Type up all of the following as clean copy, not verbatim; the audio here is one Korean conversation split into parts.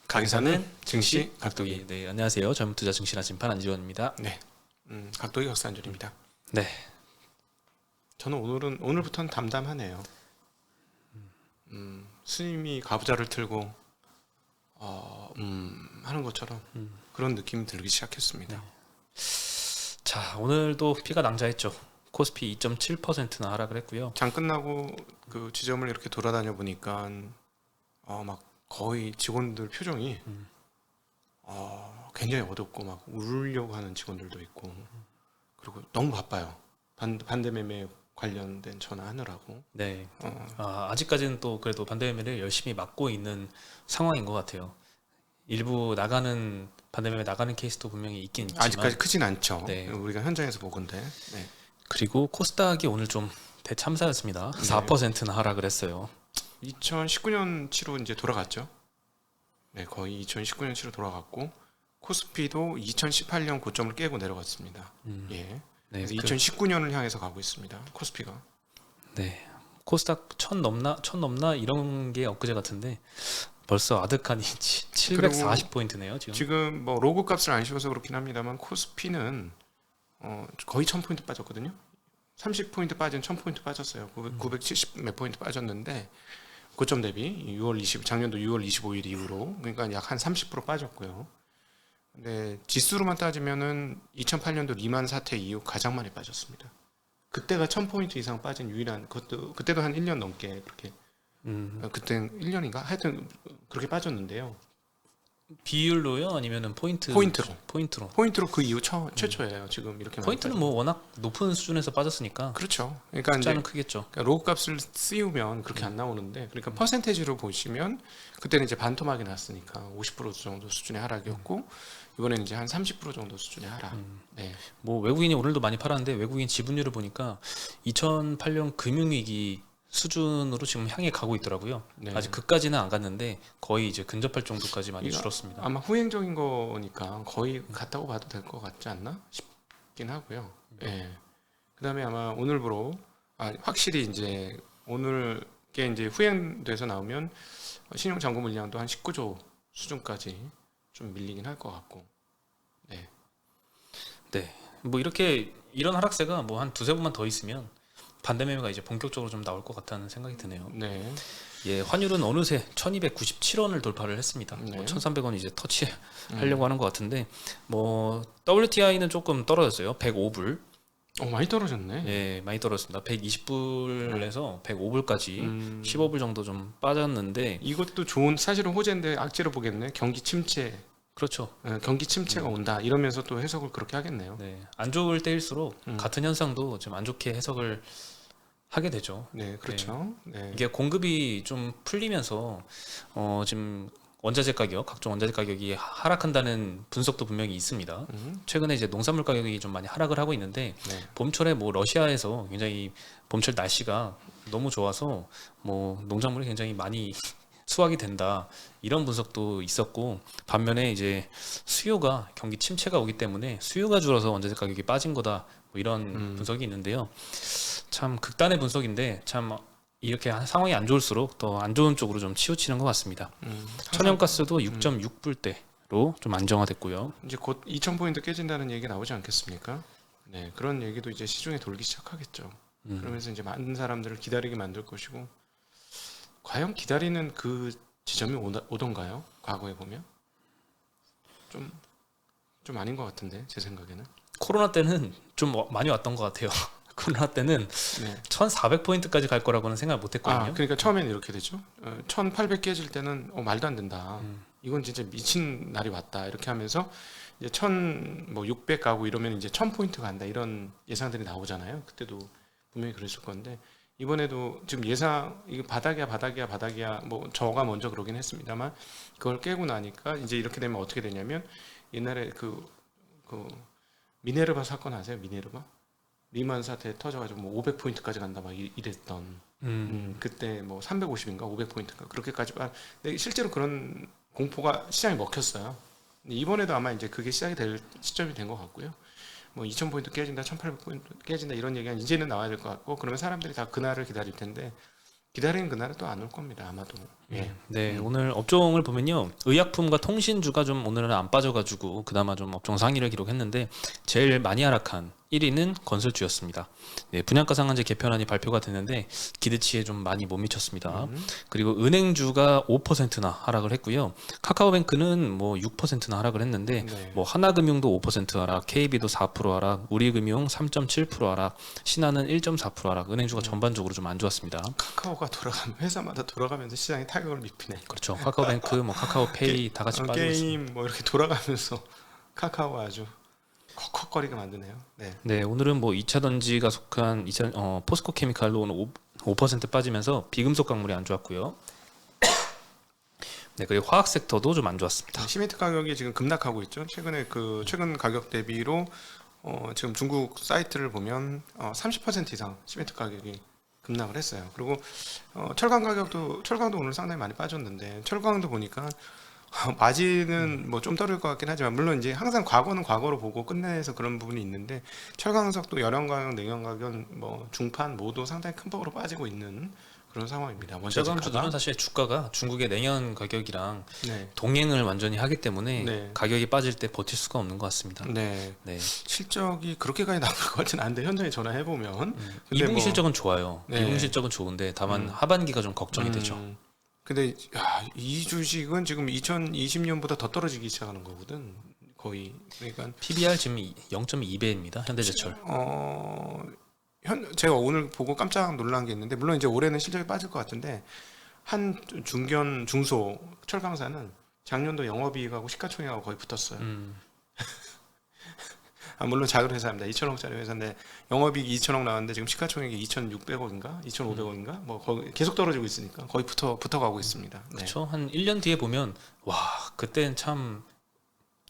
가게사는 증시 각도기. 네, 안녕하세요. 젊은투자 증시나 심판 안지원입니다. 네, 각도기 역사안전입니다. 네, 저는 오늘부터는 담담하네요. 스님이 가부좌를 틀고 하는 것처럼 그런 느낌이 들기 시작했습니다. 자 오늘도 피가 낭자했죠. 코스피 2.7%나 하락을 했고요. 장 끝나고 그 지점을 이렇게 돌아다녀 보니까 막 거의 직원들 표정이 굉장히 어둡고 막 울려고 하는 직원들도 있고, 그리고 너무 바빠요. 반대 매매 관련된 전화하느라고. 네, 아직까지는 또 그래도 반대매매를 열심히 막고 있는 상황인 것 같아요. 일부 나가는 반대매매 나가는 케이스도 분명히 있긴 있지만 아직까지 크진 않죠. 네. 우리가 현장에서 보건데. 네. 그리고 코스닥이 오늘 좀 대참사였습니다. 네. 4%나 하락을 했어요. 2019년치로 이제 돌아갔죠. 네, 거의 2019년치로 돌아갔고, 코스피도 2018년 고점을 깨고 내려갔습니다. 예. 네, 그래서 2019년을 향해서 가고 있습니다. 코스피가. 네, 코스닥 1000 넘나 이런 게 엊그제 같은데 벌써 아득하니 740포인트네요 지금. 지금 뭐 로그 값을 안 씌워서 그렇긴 합니다만, 코스피는 거의 1000포인트 빠졌거든요. 30포인트 빠진 1000포인트 빠졌어요. 970 몇 포인트 빠졌는데, 고점 대비 작년도 6월 25일 이후로, 그러니까 약 한 30% 빠졌고요. 근데 지수로만 따지면은 2008년도 리만 사태 이후 가장 많이 빠졌습니다. 그때가 1000포인트 이상 빠진 유일한, 그때도 한 1년 넘게 그렇게, 그때 1년인가? 하여튼 그렇게 빠졌는데요. 비율로요? 아니면은 포인트로? 포인트로 그 이후 최초예요. 지금 이렇게 포인트는 뭐 워낙 높은 수준에서 빠졌으니까 그렇죠. 그러니까 숫자는 이제 크겠죠. 로그 값을 씌우면 그렇게 안 나오는데, 그러니까 퍼센테이지로 보시면 그때는 이제 반토막이 났으니까 50% 정도 수준의 하락이었고, 이번에는 이제 한 30% 정도 수준의 하락. 네. 뭐 외국인이 오늘도 많이 팔았는데 외국인 지분율을 보니까 2008년 금융위기 수준으로 지금 향해 가고 있더라고요. 네. 아직 그까지는 안 갔는데 거의 이제 근접할 정도까지 많이 이거 줄었습니다. 아마 후행적인 거니까 거의 같다고 봐도 될 것 같지 않나 싶긴 하고요. 예. 그다음에 아마 오늘부로 확실히 이제 오늘 게 이제 후행돼서 나오면 신용 잔고 물량도 한 19조 수준까지 좀 밀리긴 할 것 같고. 네. 네, 뭐 이렇게 이런 하락세가 뭐 한 두세 번만 더 있으면 반대매매가 이제 본격적으로 좀 나올 것 같다는 생각이 드네요. 네. 예, 환율은 어느새 1297원을 돌파를 했습니다. 네. 뭐 1300원 이제 터치하려고 하는 것 같은데, 뭐 WTI는 조금 떨어졌어요. 105불. 많이 떨어졌네. 예, 많이 떨어졌습니다. 120불에서 105불까지 15불 정도 좀 빠졌는데, 이것도 좋은, 사실은 호재인데 악재로 보겠네. 경기 침체. 그렇죠. 경기 침체가 온다 이러면서 또 해석을 그렇게 하겠네요. 네, 안 좋을 때일수록 같은 현상도 좀 안 좋게 해석을 하게 되죠. 네, 그렇죠. 네. 이게 공급이 좀 풀리면서 지금 원자재 가격, 각종 원자재 가격이 하락한다는 분석도 분명히 있습니다. 최근에 이제 농산물 가격이 좀 많이 하락을 하고 있는데, 네. 봄철에 뭐 러시아에서 굉장히 봄철 날씨가 너무 좋아서 뭐 농작물이 굉장히 많이 수확이 된다, 이런 분석도 있었고, 반면에 이제 수요가, 경기 침체가 오기 때문에 수요가 줄어서 원자재 가격이 빠진 거다, 뭐 이런 분석이 있는데요. 참 극단의 분석인데, 참 이렇게 상황이 안 좋을수록 더 안 좋은 쪽으로 좀 치우치는 것 같습니다. 천연가스도 6.6불대로 좀 안정화됐고요. 이제 곧 2,000포인트 깨진다는 얘기 나오지 않겠습니까? 네, 그런 얘기도 이제 시중에 돌기 시작하겠죠. 그러면서 이제 많은 사람들을 기다리게 만들 것이고, 과연 기다리는 그 지점이 오던가요? 과거에 보면 좀 아닌 것 같은데, 제 생각에는. 코로나 때는 좀 많이 왔던 것 같아요. 코로나 때는 네. 1400포인트까지 갈 거라고는 생각 못 했거든요. 그러니까 처음에는 이렇게 되죠. 1800 깨질 때는 말도 안 된다. 이건 진짜 미친 날이 왔다. 이렇게 하면서 이제 1600 가고 이러면 이제 1000포인트 간다. 이런 예상들이 나오잖아요. 그때도 분명히 그랬을 건데, 이번에도 지금 이게 바닥이야. 뭐 저가 먼저 그러긴 했습니다만, 그걸 깨고 나니까 이제 이렇게 되면 어떻게 되냐면, 옛날에 그 미네르바 사건 아세요? 미네르바? 리만 사태 터져가지고 뭐 500포인트까지 간다 막 이랬던, 그때 뭐 350인가 500포인트인가 그렇게까지. 근데 실제로 그런 공포가 시장에 먹혔어요. 근데 이번에도 아마 이제 그게 시작이 될 시점이 된 것 같고요. 뭐 2000포인트 깨진다, 1800포인트 깨진다 이런 얘기가 이제는 나와야 될 것 같고, 그러면 사람들이 다 그날을 기다릴 텐데, 기다리는 그날은 또 안 올 겁니다. 아마도. 예. 네, 오늘 업종을 보면요. 의약품과 통신주가 좀 오늘은 안 빠져가지고 그나마 좀 업종 상위를 기록했는데 제일 많이 하락한 1위는 건설주였습니다. 네, 분양가 상한제 개편안이 발표가 됐는데 기대치에 좀 많이 못 미쳤습니다. 그리고 은행주가 5%나 하락을 했고요. 카카오뱅크는 뭐 6%나 하락을 했는데 네. 뭐 하나금융도 5% 하락, KB도 4% 하락, 우리금융 3.7% 하락, 신한은 1.4% 하락. 은행주가 전반적으로 좀 안 좋았습니다. 카카오가 돌아가면 회사마다 돌아가면서 시장에 타격을 입히네. 그렇죠. 카카오뱅크, 뭐 카카오페이 다 같이 빠지고 있습니다. 게임 뭐 이렇게 돌아가면서 카카오 아주 컥컥거리게 만드네요. 네. 네, 오늘은 뭐 2차 전지가 속한 포스코 케미칼로 오늘 5% 빠지면서 비금속 광물이 안 좋았고요. 네, 그리고 화학 섹터도 좀 안 좋았습니다. 시멘트 가격이 지금 급락하고 있죠. 최근에 그 최근 가격 대비로 지금 중국 사이트를 보면 30% 이상 시멘트 가격이 급락을 했어요. 그리고 철강도 오늘 상당히 많이 빠졌는데 철강도 보니까 마진은 뭐 좀 떨어질 것 같긴 하지만 물론 이제 항상 과거는 과거로 보고 끝내서 그런 부분이 있는데 철강석도 열연 가격, 냉연 가격, 뭐 중판 모두 상당히 큰 폭으로 빠지고 있는 그런 상황입니다. 철강주들은 사실 주가가 중국의 냉연 가격이랑 네. 동행을 완전히 하기 때문에 네. 가격이 빠질 때 버틸 수가 없는 것 같습니다. 네. 네. 실적이 그렇게까지 나쁠 것 같지는 않은데 현장에 전화해 보면 2분기 실적은 좋아요. 네. 2분기 실적은 좋은데 다만 하반기가 좀 걱정이 되죠. 근데 이 주식은 지금 2020년보다 더 떨어지기 시작하는 거거든. 거의 그러니까 PBR 지금 0.2배입니다. 현대제철. 제가 오늘 보고 깜짝 놀란 게 있는데 물론 이제 올해는 실적이 빠질 것 같은데 한 중견 중소 철강사는 작년도 영업이익하고 시가총액하고 거의 붙었어요. 물론 작은 회사입니다. 2천억짜리 회사인데 영업이익이 2천억 나왔는데 지금 시가총액이 2,600억인가 2,500억인가 뭐 거의 계속 떨어지고 있으니까 거의 붙어가고 있습니다. 네. 그렇죠. 한 1년 뒤에 보면 와 그때는 참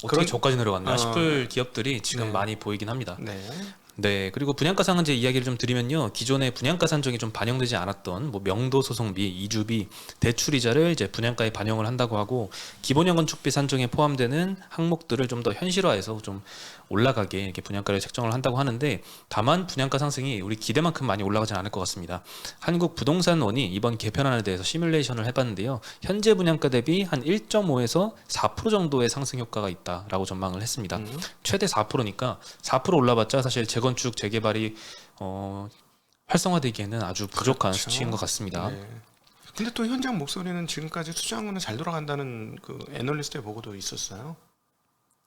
어떻게 그런- 저까지 내려갔나 싶을 기업들이 지금 네. 많이 보이긴 합니다. 네. 네, 그리고 분양가 상한제 이야기를 좀 드리면요. 기존에 분양가 산정이 좀 반영되지 않았던 뭐 명도 소송비, 이주비, 대출 이자를 이제 분양가에 반영을 한다고 하고 기본형 건축비 산정에 포함되는 항목들을 좀 더 현실화해서 좀 올라가게 이렇게 분양가를 책정을 한다고 하는데 다만 분양가 상승이 우리 기대만큼 많이 올라가진 않을 것 같습니다. 한국부동산원이 이번 개편안에 대해서 시뮬레이션을 해봤는데요. 현재 분양가 대비 한 1.5에서 4% 정도의 상승 효과가 있다라고 전망을 했습니다. 최대 4%니까 4% 올라봤자 사실 재건축 재개발이 활성화되기에는 아주 부족한 그렇죠. 수치인 것 같습니다. 네. 근데 또 현장 목소리는 지금까지 수주한 거는 잘 돌아간다는 그 애널리스트의 보고도 있었어요.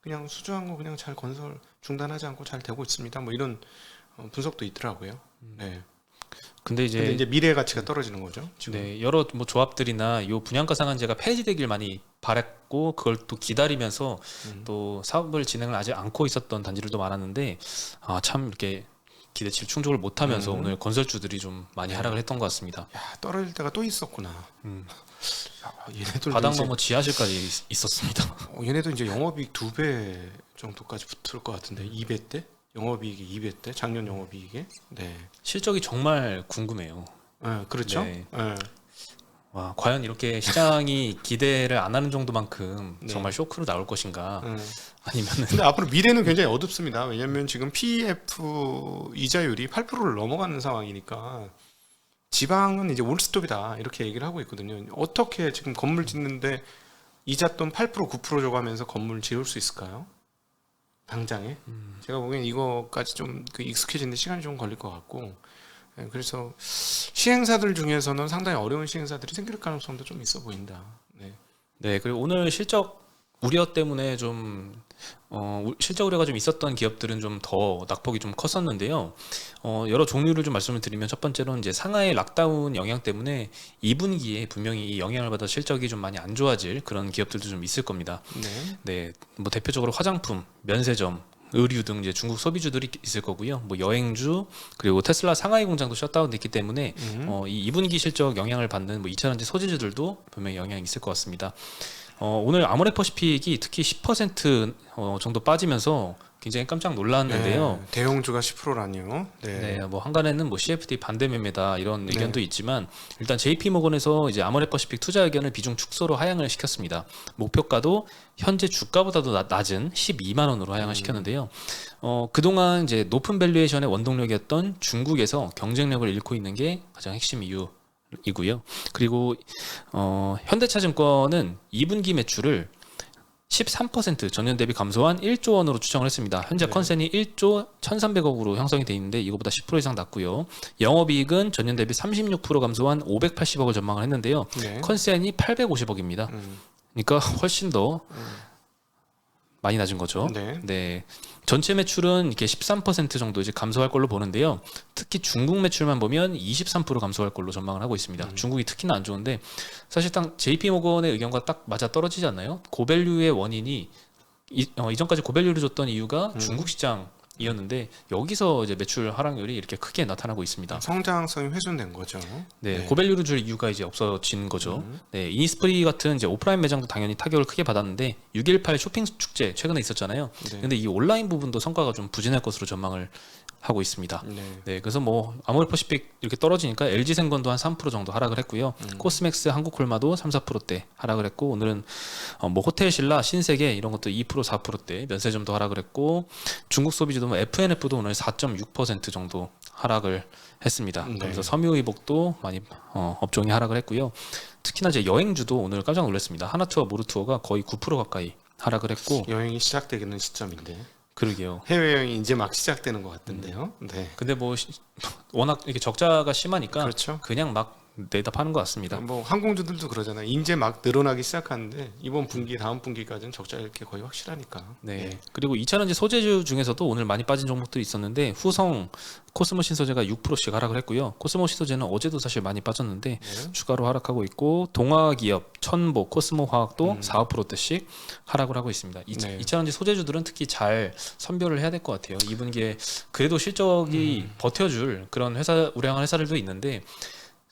그냥 수주한 거 그냥 잘 건설 중단하지 않고 잘 되고 있습니다. 뭐 이런 분석도 있더라고요. 네. 근데 근데 이제 미래 가치가 떨어지는 거죠. 지금. 네, 여러 뭐 조합들이나 요 분양가 상한제가 폐지되길 많이 바랬고 그걸 또 기다리면서 또 사업을 진행을 아직 않고 있었던 단지들도 많았는데 참 이렇게 기대치를 충족을 못하면서 오늘 건설주들이 좀 많이 하락을 했던 것 같습니다. 야, 떨어질 때가 또 있었구나. 야, 얘네들 바닥 넘어 지하실까지 있었습니다. 얘네도 이제 영업이익 2배 정도까지 붙을 것 같은데 2배 때 영업이익이 2배 때 작년 영업이익에 네. 실적이 정말 궁금해요. 그렇죠. 네. 네. 와, 과연 이렇게 시장이 기대를 안 하는 정도만큼 네. 정말 쇼크로 나올 것인가? 아니면은 근데 앞으로 미래는 굉장히 어둡습니다. 왜냐하면 지금 PEF 이자율이 8%를 넘어가는 상황이니까 지방은 이제 올스톱이다 이렇게 얘기를 하고 있거든요. 어떻게 지금 건물 짓는데 이자돈 8% 9% 줘가면서 건물 지을 수 있을까요? 당장에 제가 보기엔 이거까지 좀 익숙해지는데 시간이 좀 걸릴 것 같고 그래서 시행사들 중에서는 상당히 어려운 시행사들이 생길 가능성도 좀 있어 보인다. 네. 네, 그리고 오늘 실적 우려 때문에 좀 실적 우려가 좀 있었던 기업들은 좀 더 낙폭이 좀 컸었는데요. 여러 종류를 좀 말씀을 드리면 첫 번째로는 이제 상하이 락다운 영향 때문에 2분기에 분명히 이 영향을 받아 실적이 좀 많이 안 좋아질 그런 기업들도 좀 있을 겁니다. 네. 네, 뭐 대표적으로 화장품, 면세점, 의류 등 이제 중국 소비주들이 있을 거고요. 뭐 여행주 그리고 테슬라 상하이 공장도 셧다운됐기 때문에 이 2분기 실적 영향을 받는 뭐 2차전지 소재주들도 분명히 영향이 있을 것 같습니다. 오늘 아모레퍼시픽이 특히 10% 정도 빠지면서 굉장히 깜짝 놀랐는데요. 네, 대형주가 10%라니요. 네, 뭐 한간에는 뭐 CFD 반대 매매다 이런 의견도 있지만 일단 JP모건에서 이제 아모레퍼시픽 투자 의견을 비중 축소로 하향을 시켰습니다. 목표가도 현재 주가보다도 낮은 12만 원으로 하향을 시켰는데요. 그동안 이제 높은 밸류에이션의 원동력이었던 중국에서 경쟁력을 잃고 있는 게 가장 핵심 이유. 이고요. 그리고 현대차증권은 2분기 매출을 13% 전년 대비 감소한 1조 원으로 추정을 했습니다. 현재 네. 컨센이 1조 1,300억으로 형성이 돼 있는데 이거보다 10% 이상 낮고요. 영업이익은 전년 대비 36% 감소한 580억을 전망을 했는데요. 네. 컨센이 850억입니다. 그러니까 훨씬 더 많이 낮은 거죠. 네. 네. 전체 매출은 이렇게 13% 정도 이제 감소할 걸로 보는데요. 특히 중국 매출만 보면 23% 감소할 걸로 전망을 하고 있습니다. 중국이 특히나 안 좋은데 사실상 JP 모건의 의견과 딱 맞아 떨어지지 않나요? 고밸류의 원인이 이전까지 고밸류를 줬던 이유가 중국 시장이었는데 여기서 이제 매출 하락률이 이렇게 크게 나타나고 있습니다. 성장성이 훼손된 거죠. 네, 고밸류를 줄 이유가 이제 없어진 거죠. 네, 이니스프리 같은 이제 오프라인 매장도 당연히 타격을 크게 받았는데 6.18 쇼핑 축제 최근에 있었잖아요. 네. 근데 이 온라인 부분도 성과가 좀 부진할 것으로 전망을 하고 있습니다. 네. 네, 그래서 뭐 아모레퍼시픽 이렇게 떨어지니까 LG 생건도 한 3% 정도 하락을 했고요. 코스맥스 한국콜마도 3~4%대 하락을 했고 오늘은 뭐 호텔신라, 신세계 이런 것도 2%, 4%대 면세점도 하락을 했고 중국 소비주도 뭐 FNF도 오늘 4.6% 정도 하락을 했습니다. 네. 그래서 섬유의복도 많이 업종이 하락을 했고요. 특히나 이제 여행주도 오늘 깜짝 놀랐습니다. 하나투어, 모르투어가 거의 9% 가까이 하락을 했고 여행이 시작되는 시점인데 그러게요. 해외여행이 이제 막 시작되는 것 같은데요. 네. 근데 뭐 워낙 이렇게 적자가 심하니까 그렇죠. 그냥 막 내다 파는 것 같습니다. 뭐 항공주들도 그러잖아요. 이제 막 늘어나기 시작하는데 이번 분기 다음 분기까지는 적자 이렇게 거의 확실하니까. 네. 그리고 2차전지 소재주 중에서도 오늘 많이 빠진 종목들이 있었는데 후성, 코스모 신소재가 6%씩 하락을 했고요. 코스모 신소재는 어제도 사실 많이 빠졌는데 네. 추가로 하락하고 있고 동화기업, 천보, 코스모 화학도 4~5%대씩 하락을 하고 있습니다. 네. 2차전지 소재주들은 특히 잘 선별을 해야 될 것 같아요. 2분기에 그래도 실적이 버텨줄 그런 회사 우량한 회사들도 있는데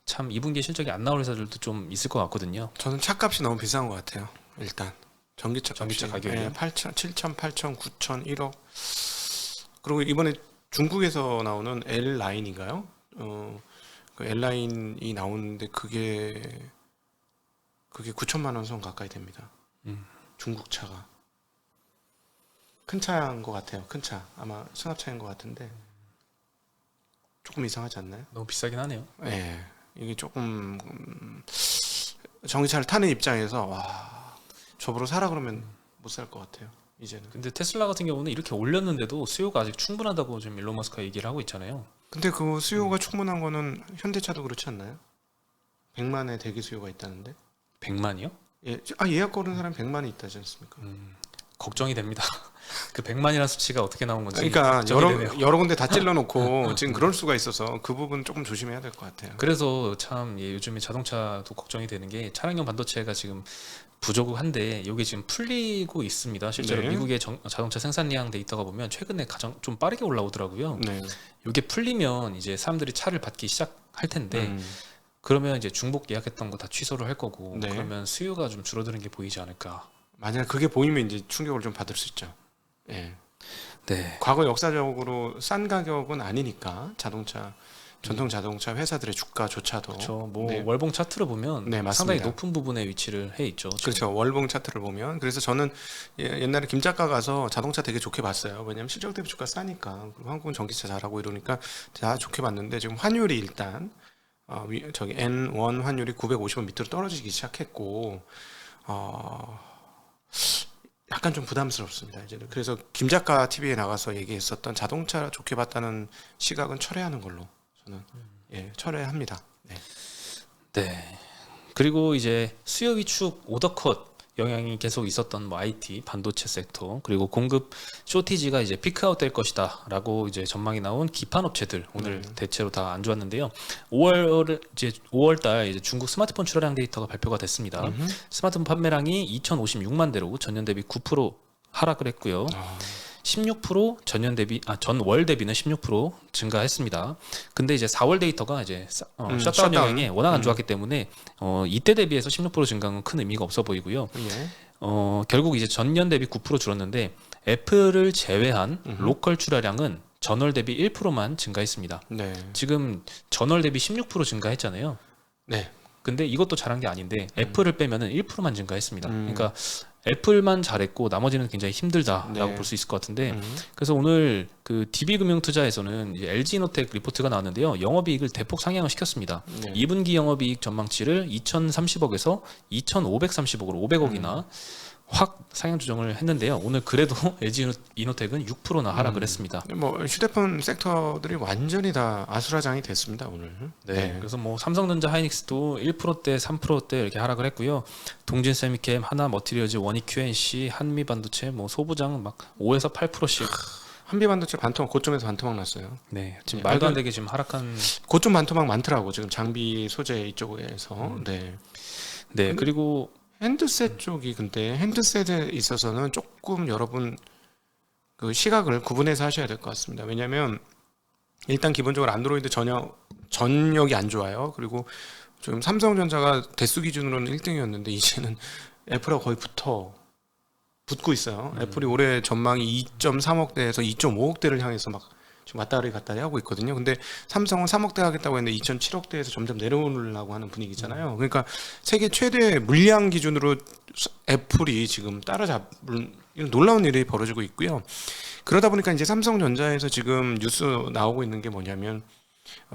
참 2분기에 실적이 안 나올 회사들도 좀 있을 것 같거든요. 저는 차값이 너무 비싼 것 같아요. 일단 전기차 가격이요? 네, 8천, 7천, 8천, 9천, 1억. 그리고 이번에 중국에서 나오는 L 라인인가요? 그 L 라인이 나오는데 그게 9천만 원 선 가까이 됩니다. 중국 차가 큰 차인 것 같아요. 큰 차 아마 승합차인 것 같은데 조금 이상하지 않나요? 너무 비싸긴 하네요. 네, 이게 조금 전기차를 타는 입장에서 와 저보러 사라 그러면 못 살 것 같아요. 이제는. 근데 테슬라 같은 경우는 이렇게 올렸는데도 수요가 아직 충분하다고 지금 일론 머스크가 얘기를 하고 있잖아요. 근데 그 수요가 충분한 거는 현대차도 그렇지 않나요? 100만의 대기 수요가 있다는데. 100만이요? 예, 예약 걸은 사람 100만이 있다지 않습니까? 걱정이 됩니다. 그 100만이라는 수치가 어떻게 나온 건지 그러니까 걱정이 되네요. 여러 군데 다 찔러놓고 지금 그럴 수가 있어서 그 부분 조금 조심해야 될 것 같아요. 그래서 참 요즘에 자동차도 걱정이 되는 게 차량용 반도체가 지금 부족한데 이게 지금 풀리고 있습니다. 실제로 네. 미국의 자동차 생산량 데이터가 보면 최근에 가장 좀 빠르게 올라오더라고요. 네. 이게 풀리면 이제 사람들이 차를 받기 시작할 텐데 그러면 이제 중복 예약했던 거 다 취소를 할 거고 네. 그러면 수요가 좀 줄어드는 게 보이지 않을까. 만약 그게 보이면 이제 충격을 좀 받을 수 있죠. 예. 네. 과거 역사적으로 싼 가격은 아니니까 전통 자동차 회사들의 주가조차도. 그렇죠. 뭐 네. 월봉 차트를 보면 네, 맞습니다. 상당히 높은 부분에 위치를 해 있죠. 지금. 그렇죠. 월봉 차트를 보면. 그래서 저는 옛날에 김 작가 가서 자동차 되게 좋게 봤어요. 왜냐면 실적 대비 주가 싸니까. 그리고 한국은 전기차 잘하고 이러니까 다 좋게 봤는데 지금 환율이 일단 저기 N1 환율이 950원 밑으로 떨어지기 시작했고 약간 좀 부담스럽습니다. 이제는. 그래서 김 작가 TV에 나가서 얘기했었던 자동차 좋게 봤다는 시각은 철회하는 걸로 저는 철회합니다. 네. 네. 그리고 이제 수요 위축 오더컷 영향이 계속 있었던 뭐 IT, 반도체 섹터 그리고 공급 쇼티지가 이제 피크아웃 될 것이다라고 이제 전망이 나온 기판 업체들 오늘 대체로 다 안 좋았는데요. 5월달 이제 중국 스마트폰 출하량 데이터가 발표가 됐습니다. 스마트폰 판매량이 2,056만 대로 전년 대비 9% 하락을 했고요. 16% 전월 대비는 16% 증가했습니다. 근데 이제 4월 데이터가 이제 셧다운 영향에 워낙 안 좋았기 때문에 이때 대비해서 16% 증가는 큰 의미가 없어 보이고요. 예. 결국 이제 전년 대비 9% 줄었는데 애플을 제외한 로컬 출하량은 전월 대비 1%만 증가했습니다. 네. 지금 전월 대비 16% 증가했잖아요. 네. 근데 이것도 잘한 게 아닌데 애플을 빼면은 1%만 증가했습니다. 음. 그러니까 애플만 잘했고 나머지는 굉장히 힘들다라고 네. 볼 수 있을 것 같은데 그래서 오늘 그 DB금융투자에서는 이제 LG이노텍 리포트가 나왔는데요. 영업이익을 대폭 상향을 시켰습니다. 네. 2분기 영업이익 전망치를 2,030억에서 2,530억으로 500억이나 확 상향 조정을 했는데요. 오늘 그래도 LG이노텍은 6%나 하락을 했습니다. 뭐 휴대폰 섹터들이 완전히 다 아수라장이 됐습니다 오늘. 네, 그래서 뭐 삼성전자, 하이닉스도 1%대, 3%대 이렇게 하락을 했고요. 동진세미캠, 하나머티리얼즈, 원익 QNC, 한미반도체, 뭐 소부장 막 5에서 8%씩. 한비반도체 반토막 고점에서 반토막 났어요. 네, 지금 네, 말도 안 아니, 되게 지금 하락한. 고점 반토막 많더라고 지금 장비 소재 이쪽에서. 네. 네, 그리고 핸드셋 쪽이 근데 핸드셋에 있어서는 조금 여러분 그 시각을 구분해서 하셔야 될 것 같습니다. 왜냐하면 일단 기본적으로 안드로이드 전역이 안 좋아요. 그리고 지금 삼성전자가 대수 기준으로는 1등이었는데 이제는 애플하고 거의 붙고 있어요. 애플이 올해 전망이 2.3억대에서 2.5억대를 향해서 막 지금 왔다리 갔다리 하고 있거든요. 근데 삼성은 3억대 하겠다고 했는데 2.7억대에서 점점 내려오려고 하는 분위기잖아요. 그러니까 세계 최대 물량 기준으로 애플이 지금 따라잡는 이런 놀라운 일이 벌어지고 있고요. 그러다 보니까 이제 삼성전자에서 지금 뉴스 나오고 있는 게 뭐냐면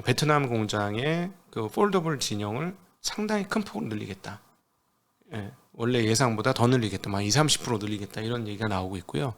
베트남 공장의 그 폴더블 진영을 상당히 큰 폭으로 늘리겠다. 예, 원래 예상보다 더 늘리겠다, 막 20-30% 늘리겠다 이런 얘기가 나오고 있고요.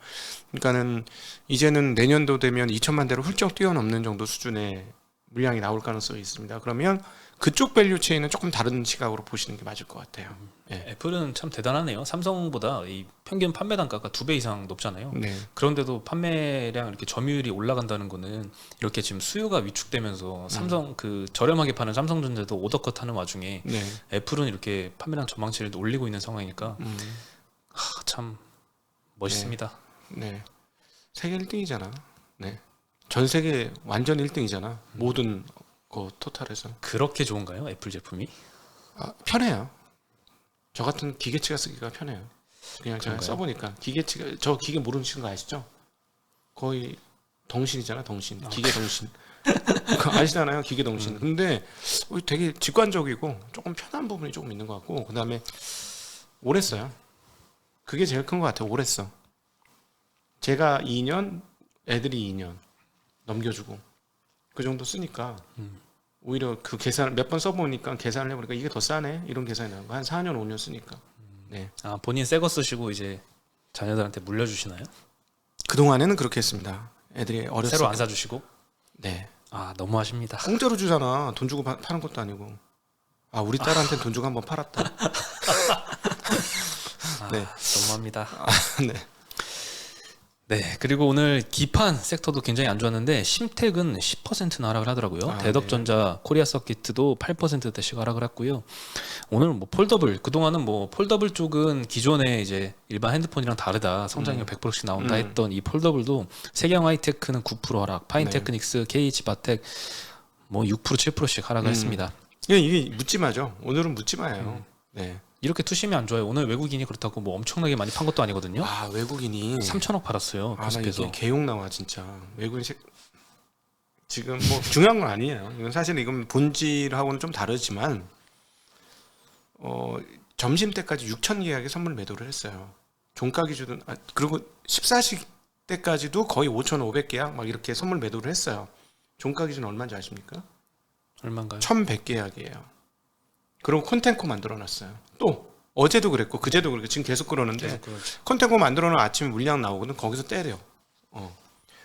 그러니까는 이제는 내년도 되면 2천만 대를 훌쩍 뛰어넘는 정도 수준의 물량이 나올 가능성이 있습니다. 그러면 그쪽 밸류 체인은 조금 다른 시각으로 보시는 게 맞을 것 같아요. 예. 애플은 참 대단하네요. 삼성보다 이 평균 판매 단가가 2배 이상 높잖아요. 네. 그런데도 판매량 이렇게 점유율이 올라간다는 거는 이렇게 지금 수요가 위축되면서 삼성 그 저렴하게 파는 삼성전자도 오더컷 하는 와중에 네. 애플은 이렇게 판매량 전망치를 올리고 있는 상황이니까 참 멋있습니다. 네. 세계 1등이잖아. 네. 전 세계 완전 1등이잖아. 모든 그 토탈에서. 그렇게 좋은가요? 애플 제품이? 편해요. 저 같은 기계치가 쓰기가 편해요. 그냥 제가 그런가요? 써보니까 기계치가 저 기계 모르시는 거 아시죠? 거의 덩신이잖아, 덩신. 기계 덩신. 그거 아시잖아요, 기계 덩신. 근데 되게 직관적이고 조금 편한 부분이 조금 있는 것 같고, 그다음에 오래 써요. 그게 제일 큰 것 같아요. 오래 써. 제가 2년, 애들이 2년 넘겨주고 그 정도 쓰니까 오히려 그 계산 몇 번 써보니까 계산을 해보니까 이게 더 싸네 이런 계산이 나는 거. 한 4년 5년 쓰니까. 네. 아, 본인 새 거 쓰시고 이제 자녀들한테 물려주시나요? 그 동안에는 그렇게 했습니다. 애들이 어렸을 새로 안 때. 사주시고? 네. 아, 너무하십니다. 공짜로 주잖아. 돈 주고 파는 것도 아니고. 아, 우리 딸한테 돈 주고 한번 팔았다. 네. 너무합니다. 네. 네, 그리고 오늘 기판 섹터도 굉장히 안 좋았는데 심택은 10%나 하락을 하더라고요. 아, 대덕전자, 코리아 서킷도 8%대씩 하락을 했고요. 오늘 뭐 폴더블, 그동안은 뭐 폴더블 쪽은 기존의 이제 일반 핸드폰이랑 다르다, 성장률 100%씩 나온다 했던 이 폴더블도 세경 하이테크는 9% 하락, 파인테크닉스, KH바텍 뭐 6%, 7%씩 하락을 했습니다. 이게 묻지마죠. 오늘은 묻지마예요. 네. 이렇게 투심이 안 좋아요. 오늘 외국인이 그렇다고 뭐 엄청나게 많이 판 것도 아니거든요. 아, 외국인이 3천억 팔았어요. 나 계속해서. 이게 개욕 나와 진짜. 외국인 지금 뭐 중요한 건 아니에요. 이건 사실 이건 본질하고는 좀 다르지만 점심 때까지 6천 계약의 선물 매도를 했어요. 종가 기준은 그리고 14시 때까지도 거의 5,500계약 막 이렇게 선물 매도를 했어요. 종가 기준 얼마인지 아십니까? 얼마인가요? 1,100계약이에요. 그리고 콘텐코 만들어놨어요. 또 어제도 그랬고 그제도 그랬고 지금 계속 그러는데 콘텐코 만들어놓은 아침에 물량 나오거든. 거기서 때려.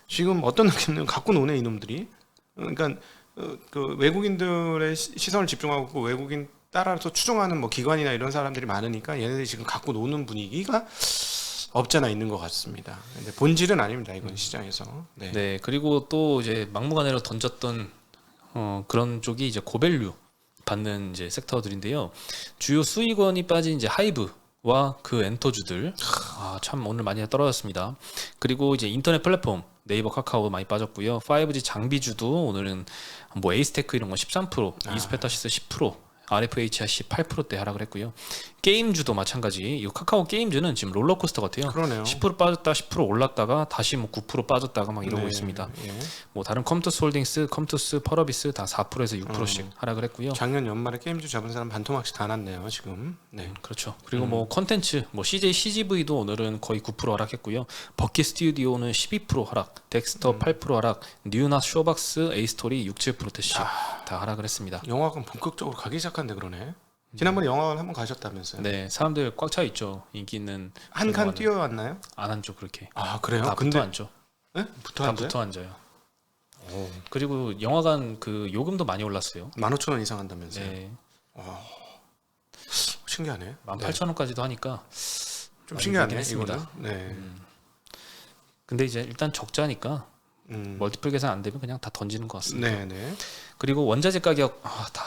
지금 어떤 느낌은 갖고 노네 이놈들이. 그러니까 그 외국인들의 시선을 집중하고 그 외국인 따라서 추종하는 뭐 기관이나 이런 사람들이 많으니까 얘네들이 지금 갖고 노는 분위기가 없잖아 있는 것 같습니다. 근데 본질은 아닙니다. 이건 시장에서. 네. 네, 그리고 또 이제 막무가내로 던졌던 그런 쪽이 이제 고밸류 받는 이제 섹터들인데요. 주요 수익원이 빠진 이제 하이브와 그 엔터주들 참 오늘 많이 떨어졌습니다. 그리고 이제 인터넷 플랫폼 네이버, 카카오 많이 빠졌고요. 5G 장비주도 오늘은 뭐 에이스테크 이런 거 13%, 이스페타시스 10% RFHIC 8%대 하락을 했고요. 게임주도 마찬가지. 이 카카오 게임주는 지금 롤러코스터 같아요. 그러네요. 10% 빠졌다 10% 올랐다가 다시 뭐 9% 빠졌다가 막 이러고 네, 있습니다. 예. 뭐 다른 컴투스 홀딩스, 컴투스, 펄어비스 다 4%에서 6%씩 하락을 했고요. 작년 연말에 게임주 잡은 사람 반토막씩 다 났네요 지금. 네. 그렇죠. 그리고 뭐 컨텐츠, 뭐 CJ CGV도 오늘은 거의 9% 하락했고요. 버킷 스튜디오는 12% 하락, 덱스터 8% 하락, 뉴나 쇼박스, 에이스토리 6, 7%씩 다 하락을 했습니다. 영화관 본격적으로 가기 시작한데 그러네. 지난번에 영화관 한번 가셨다면서요? 네, 사람들 꽉 차 있죠. 인기 있는 한 칸 영화는. 뛰어왔나요? 안 앉죠 그렇게. 아 그래요? 다 근데 붙어 앉죠. 네? 붙어 다 앉아요? 붙어 앉아요. 오. 그리고 영화관 그 요금도 많이 올랐어요. 15,000원 이상 한다면서요? 네, 신기하네. 18,000원까지도 하니까 좀 많이 신기하네 그렇긴 했습니다. 이거는. 네. 근데 이제 일단 적자니까 음. 멀티플 계산 안 되면 그냥 다 던지는 것 같습니다. 네네. 그리고 원자재 가격 다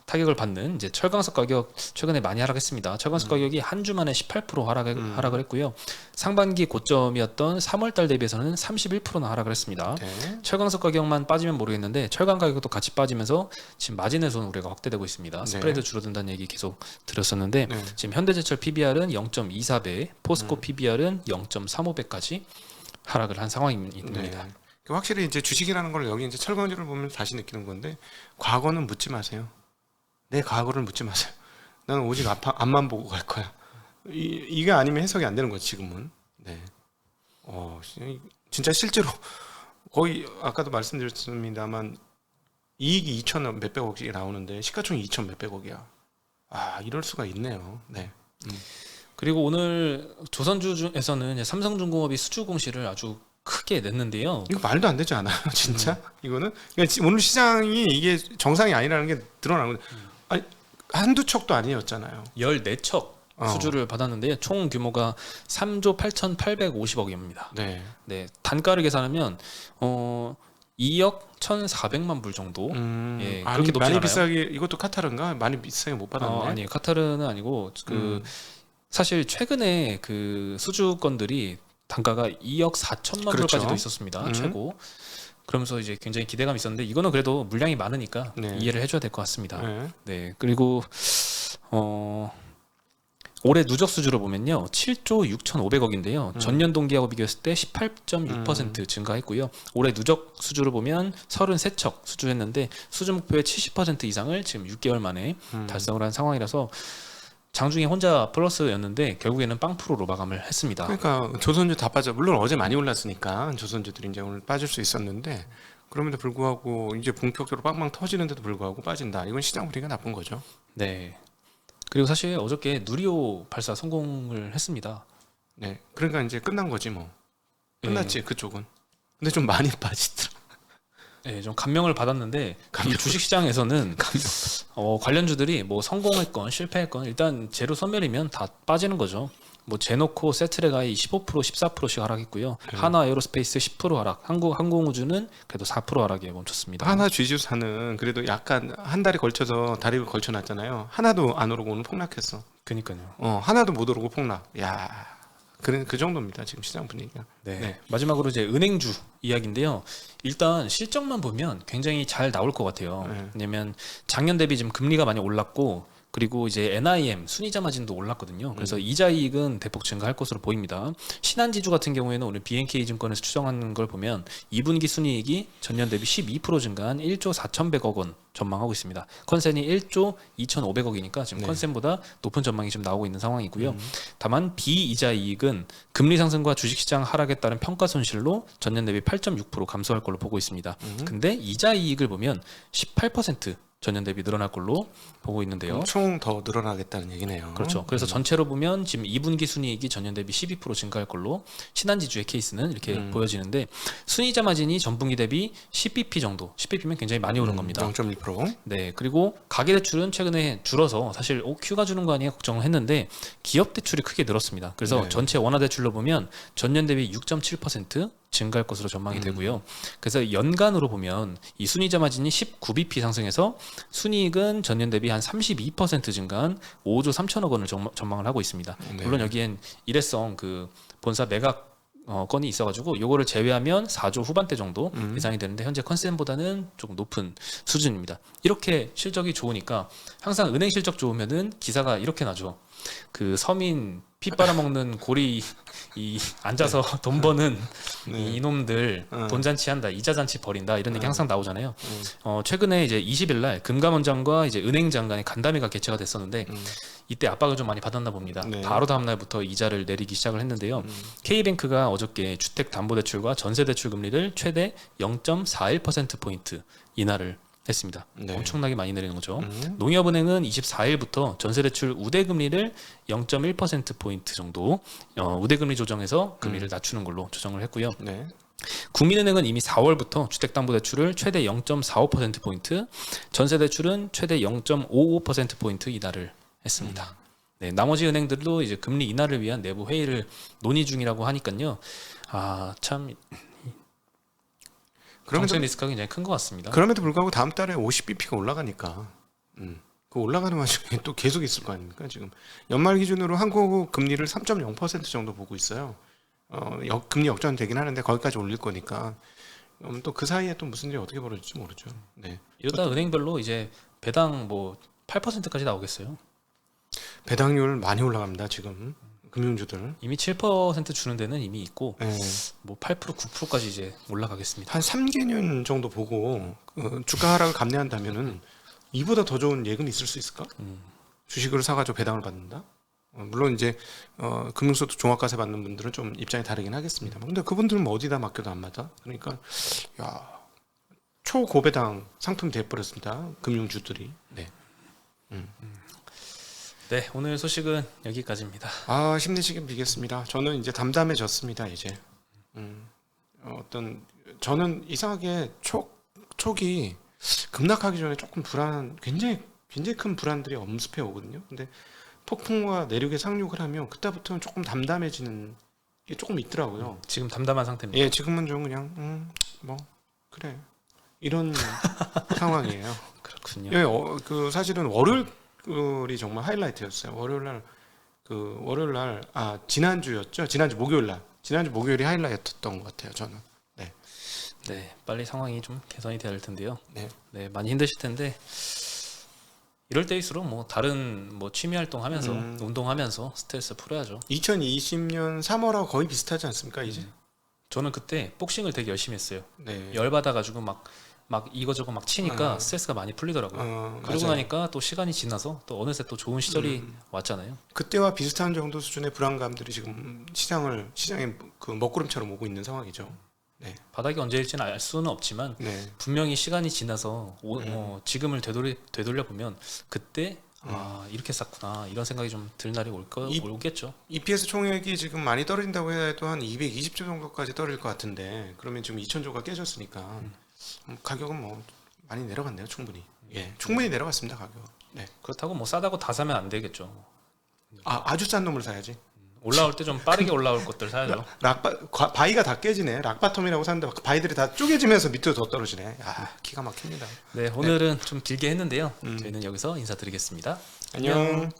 타격을 받는 이제 철강석 가격 최근에 많이 하락했습니다. 철강석 가격이 한 주 만에 18% 하락을 했고요. 상반기 고점이었던 3월달 대비해서는 31%나 하락을 했습니다. 네. 철강석 가격만 빠지면 모르겠는데 철강 가격도 같이 빠지면서 지금 마진에서는 우리가 확대되고 있습니다. 스프레드 줄어든다는 얘기 계속 드렸었는데 네. 지금 현대제철 PBR은 0.24배, 포스코 PBR은 0.35배까지 하락을 한 상황입니다. 네. 확실히 이제 주식이라는 걸 여기 이제 철강주를 보면 다시 느끼는 건데 과거는 묻지 마세요. 내 과거를 묻지 마세요. 나는 오직 앞만 보고 갈 거야. 이게 아니면 해석이 안 되는 거지 지금은. 네. 진짜 실제로 거의 아까도 말씀드렸습니다만 이익이 2천 몇백억이 나오는데 시가총이 2천 몇백억이야. 아 이럴 수가 있네요. 네. 그리고 오늘 조선주에서는 이제 삼성중공업이 수주 공시를 아주 크게 냈는데요. 이거 말도 안 되지 않아요, 진짜? 이거는 그러니까 오늘 시장이 이게 정상이 아니라는 게 드러나는 건데, 아니 한두 척도 아니었잖아요. 14척 수주를 받았는데요. 총 규모가 3조 8,850억입니다. 네. 네, 단가를 계산하면 2억 1,400만 불 정도. 예, 아, 그렇게 높지 많이 않아요. 비싸게 이것도 카타르인가? 많이 비싸게 못 받았네. 아니에요. 카타르는 아니고 사실 최근에 그 수주건들이 단가가 2억 4천만 그렇죠. 불까지도 있었습니다. 최고. 그러면서 이제 굉장히 기대감이 있었는데 이거는 그래도 물량이 많으니까 네. 이해를 해줘야 될 것 같습니다. 네. 네, 그리고 올해 누적 수주를 보면요, 7조 6,500억인데요. 전년 동기하고 비교했을 때 18.6% 증가했고요. 올해 누적 수주를 보면 33척 수주했는데 수주 목표의 70% 이상을 지금 6개월 만에 달성을 한 상황이라서 장중에 혼자 플러스였는데 결국에는 빵프로로 마감을 했습니다. 그러니까 조선주 다 빠져. 물론 어제 많이 올랐으니까 조선주들이 이제 오늘 빠질 수 있었는데 그럼에도 불구하고 이제 본격적으로 빵빵 터지는데도 불구하고 빠진다. 이건 시장 분위기가 나쁜 거죠. 네. 그리고 사실 어저께 누리호 발사 성공을 했습니다. 네. 그러니까 이제 끝난 거지 뭐. 끝났지 그쪽은. 근데 좀 많이 빠지더라. 네, 좀 감명을 받았는데 이 주식시장에서는 관련주들이 뭐 성공했건 실패했건 일단 재료 소멸이면 다 빠지는 거죠. 뭐 제노코, 세트레가이 15%, 14%씩 하락했고요. 하나 에어로스페이스 10% 하락, 항공우주는 그래도 4% 하락에 멈췄습니다. 하나 쥐주사는 그래도 약간 한 달에 걸쳐서 다리를 걸쳐놨잖아요. 하나도 안 오르고 오늘 폭락했어. 그니까요. 하나도 못 오르고 폭락. 야, 그 정도입니다. 지금 시장 분위기가. 네. 네. 마지막으로 이제 은행주 이야기인데요. 일단 실적만 보면 굉장히 잘 나올 것 같아요. 네. 왜냐면 작년 대비 지금 금리가 많이 올랐고 그리고 이제 NIM 순이자 마진도 올랐거든요. 그래서 이자 이익은 대폭 증가할 것으로 보입니다. 신한지주 같은 경우에는 오늘 BNK 증권에서 추정하는 걸 보면 2분기 순이익이 전년 대비 12% 증가한 1조 4,100억 원 전망하고 있습니다. 컨센이 1조 2,500억이니까 지금 네. 컨센보다 높은 전망이 지금 나오고 있는 상황이고요. 다만 비이자 이익은 금리 상승과 주식시장 하락에 따른 평가 손실로 전년 대비 8.6% 감소할 걸로 보고 있습니다. 근데 이자 이익을 보면 18% 전년 대비 늘어날 걸로 보고 있는데요. 엄청 더 늘어나겠다는 얘기네요. 그렇죠. 그래서 전체로 보면 지금 2분기 순이익이 전년 대비 12% 증가할 걸로 신한지주의 케이스는 이렇게 보여지는데 순이자 마진이 전분기 대비 10bp 정도, 10bp면 굉장히 많이 오른 겁니다. 0.1%. 네, 그리고 가계대출은 최근에 줄어서 사실 Q가 주는 거 아니야 걱정을 했는데 기업 대출이 크게 늘었습니다. 그래서 네. 전체 원화대출로 보면 전년 대비 6.7% 증가할 것으로 전망이 되고요. 그래서 연간으로 보면 이 순이자 마진이 19bp 상승해서 순이익은 전년 대비 한 32% 증가한 5조 3천억 원을 전망을 하고 있습니다. 네. 물론 여기엔 일회성 그 본사 매각 건이 있어가지고 요거를 제외하면 4조 후반대 정도 음. 예상이 되는데 현재 컨센보다는 조금 높은 수준입니다. 이렇게 실적이 좋으니까 항상 은행 실적 좋으면은 기사가 이렇게 나죠. 그 서민 피 빨아먹는 고리 이 앉아서 돈 버는 네. 이놈들 돈 잔치한다, 이자 잔치 벌인다 이런 얘기 항상 나오잖아요. 음. 최근에 이제 20일 날 금감원장과 이제 은행 장관의 간담회가 개최가 됐었는데 이때 압박을 좀 많이 받았나 봅니다. 네. 바로 다음 날부터 이자를 내리기 시작을 했는데요. K뱅크가 어저께 주택담보대출과 전세대출 금리를 최대 0.41% 포인트 인하를 했습니다. 네. 엄청나게 많이 내리는 거죠. 농협은행은 24일부터 전세대출 우대금리를 0.1% 포인트 정도 우대금리 조정해서 금리를 낮추는 걸로 조정을 했고요. 네. 국민은행은 이미 4월부터 주택담보대출을 최대 0.45% 포인트, 전세대출은 최대 0.55% 포인트 인하를 했습니다. 네, 나머지 은행들도 이제 금리 인하를 위한 내부 회의를 논의 중이라고 하니까요. 참 정책 리스크가 굉장히 큰 것 같습니다. 그럼에도 불구하고 다음 달에 50bp가 올라가니까 그 올라가는 와중에 또 계속 있을 거 아닙니까? 지금 연말 기준으로 한국 금리를 3.0% 정도 보고 있어요. 금리 역전되긴 하는데 거기까지 올릴 거니까 또 그 사이에 또 무슨 일이 어떻게 벌어질지 모르죠. 네. 이러다 은행별로 이제 배당 뭐 8%까지 나오겠어요. 배당률 많이 올라갑니다. 지금 금융주들 이미 7% 주는 데는 이미 있고 네. 뭐 8% 9%까지 이제 올라가겠습니다. 한 3개년 정도 보고 주가 하락을 감내한다면은 이보다 더 좋은 예금이 있을 수 있을까? 주식을 사가지고 배당을 받는다. 물론 이제 금융소득 종합과세 받는 분들은 좀 입장이 다르긴 하겠습니다. 근데 그분들은 뭐 어디다 맡겨도 안 맞아. 그러니까 야 초고배당 상품이 돼버렸습니다. 금융주들이. 네. 네, 오늘 소식은 여기까지입니다. 힘내시길 빌겠습니다. 저는 이제 담담해졌습니다. 이제 저는 이상하게 촉이 급락하기 전에 조금 굉장히 큰 불안들이 엄습해 오거든요. 근데 폭풍과 내륙에 상륙을 하면 그때부터는 조금 담담해지는 게 조금 있더라고요. 지금 담담한 상태입니다. 예, 지금은 좀 그냥 뭐 그래 이런 상황이에요. 그렇군요. 예, 사실은 월요일이 정말 하이라이트였어요. 월요일 날 지난주였죠. 지난주 목요일이 하이라이트였던 것 같아요. 저는. 네, 빨리 상황이 좀 개선이 돼야 할 텐데요. 네. 네, 많이 힘드실 텐데 이럴 때일수록 뭐 다른 뭐 취미 활동하면서 운동하면서 스트레스 풀어야죠. 2020년 3월하고 거의 비슷하지 않습니까 이제? 저는 그때 복싱을 되게 열심히 했어요. 네. 열 받아가지고 막 이거저거 막 치니까 스트레스가 많이 풀리더라고요. 그러고 맞아요. 나니까 또 시간이 지나서 또 어느새 또 좋은 시절이 왔잖아요. 그때와 비슷한 정도 수준의 불안감들이 지금 시장에 그 먹구름처럼 오고 있는 상황이죠. 네. 바닥이 언제일지는 알 수는 없지만 네. 분명히 시간이 지나서 지금을 되돌려 보면 그때 이렇게 쌌구나 이런 생각이 좀 들 날이 오겠죠. EPS 총액이 지금 많이 떨어진다고 해도 한 220조 정도까지 떨어질 것 같은데 그러면 지금 2,000조가 깨졌으니까 가격은 뭐 많이 내려갔네요. 충분히. 예, 충분히 내려갔습니다. 가격. 네. 그렇다고 뭐 싸다고 다 사면 안 되겠죠. 아주 싼 놈을 사야지. 올라올 때 좀 빠르게 올라올 것들 사야죠. 바위가 다 깨지네. 락바텀이라고 샀는데 바위들이 다 쪼개지면서 밑으로 더 떨어지네. 기가 막힙니다. 네, 오늘은 좀 길게 했는데요. 저희는 여기서 인사드리겠습니다. 안녕.